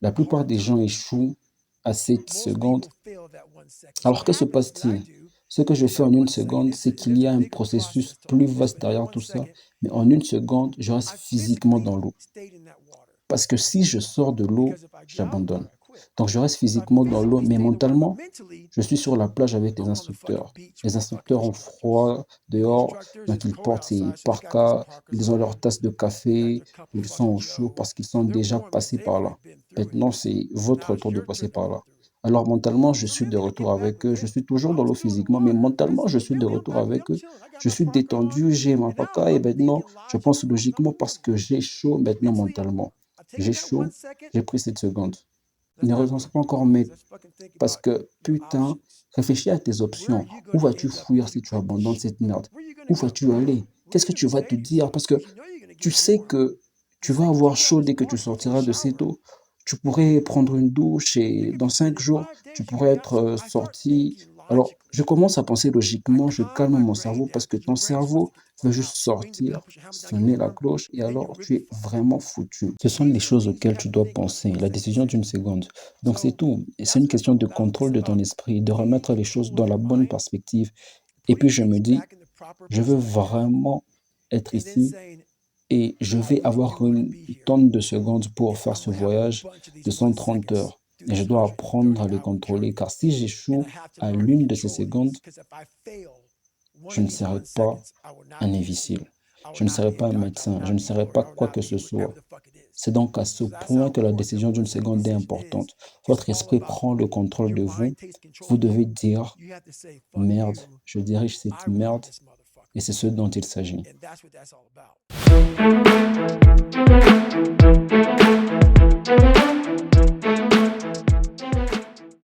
La Hard plupart des gens time. échouent à 7 Most secondes. people fail that 1 second. So Alors what que se happens, what I passe-t-il? do Ce que je in fais that en une 1 second, seconde, c'est qu'il there's y a a un bigger processus process to plus all this, vaste but in derrière one tout ça. second, Mais en une seconde, je reste I physiquement dans physically l'eau. stayed in that water. Parce que si je sors de l'eau, Because if I get out of the j'abandonne. water, I quit. Donc je reste So I physiquement dans l'eau, physically mais stay in the water, but mentalement, mentally, je suis sur la plage avec les I'm on the fucking instructeurs. beach with Les the fucking instructeurs ont instructors. froid And the dehors, instructors, donc it's ils cold portent ces outside, so they got these parkas, parkers ils ont leur on. tasse de They got café, their cup of ils sont fucking au chaud Joe, parce qu'ils sont and they're déjà warm because passés they've par already là. been through it. Maintenant, c'est votre Now it's tour de your passer turn to par go là. through it. Alors mentalement, je So suis de maybe I retour get back avec with eux. it. Je suis toujours I dans was l'eau still physiquement, mais smart. I mentalement, je said, suis yeah, de we retour okay, avec I'm eux. chilling. I got Je my suis parka on. détendu, j'ai ma And now paca et I'm maintenant, thinking je pense logically and I'm logiquement parce que normal. j'ai chaud But maintenant mentally, mentalement. I take J'ai that one chaud, second. j'ai pris cette seconde. Let's Ne not recense think pas too encore, much. mais Let's fucking think parce about que, your putain, options. réfléchis à tes Where are options. you Où going to vas-tu end up if fuir you si tu quit this abandonnes shit? cette merde? Where are you going Où to go? vas-tu aller? What are Qu'est-ce you que going to tu vas say te to dire? yourself? Parce que Because you know you're going to tu get sais bored. que tu It's vas like avoir taking out chaud this dès que tu car seat, take a sortiras de cette shower. eau. Tu pourrais prendre une douche et dans And 5 in jours, 5 days, tu you're going pourrais to be out. être So I start sorti. thinking Alors, logically. je commence à penser I logiquement, je calm calme my mon brain cerveau down parce que because ton your brain is supposed to cerveau get the veut fuck juste out. Ring the bell, sortir, push your hammer down your sonner la arm, cloche et and then you're alors tu really es fucked up. vraiment foutu. Ce sont These les are the choses things you auxquelles have tu to dois think about penser, before la setting a décision goal. d'une seconde. Donc c'est So tout. Et c'est that's une what that's question all de about. It's contrôle de ton about esprit, de being remettre in les choses control of dans la your bonne mind, perspective. Et puis putting je me things dis, back in the proper je veux perspective, vraiment être and then ici saying, et je I vais really avoir do want to une be here. tonne de secondes pour And faire I'm ce going to have a voyage bunch of these de 1 130 seconds heures. through Et je this dois apprendre à les 130-hour contrôler, journey. car si And j'échoue I have to à learn to l'une de ces control secondes, these because if I fail one je of ne these serai 1 pas seconds, I will not un be a SEAL. imbécile. I will Je ne not serai be a pas un doctor. I will médecin. Je not ne be a serai lawyer. pas I will quoi not que be ce whatever soit. the fuck it is. C'est donc à ce So that's how point que la important that décision d'une 1 second seconde est decision is. importante. It's Votre all esprit about prend le contrôle your de mind vous. takes control Vous of devez you. dire, You have to say, fuck merde, you. je dirige cette I run merde, this motherfucker. et c'est ce dont il s'agit. And that's what that's all about.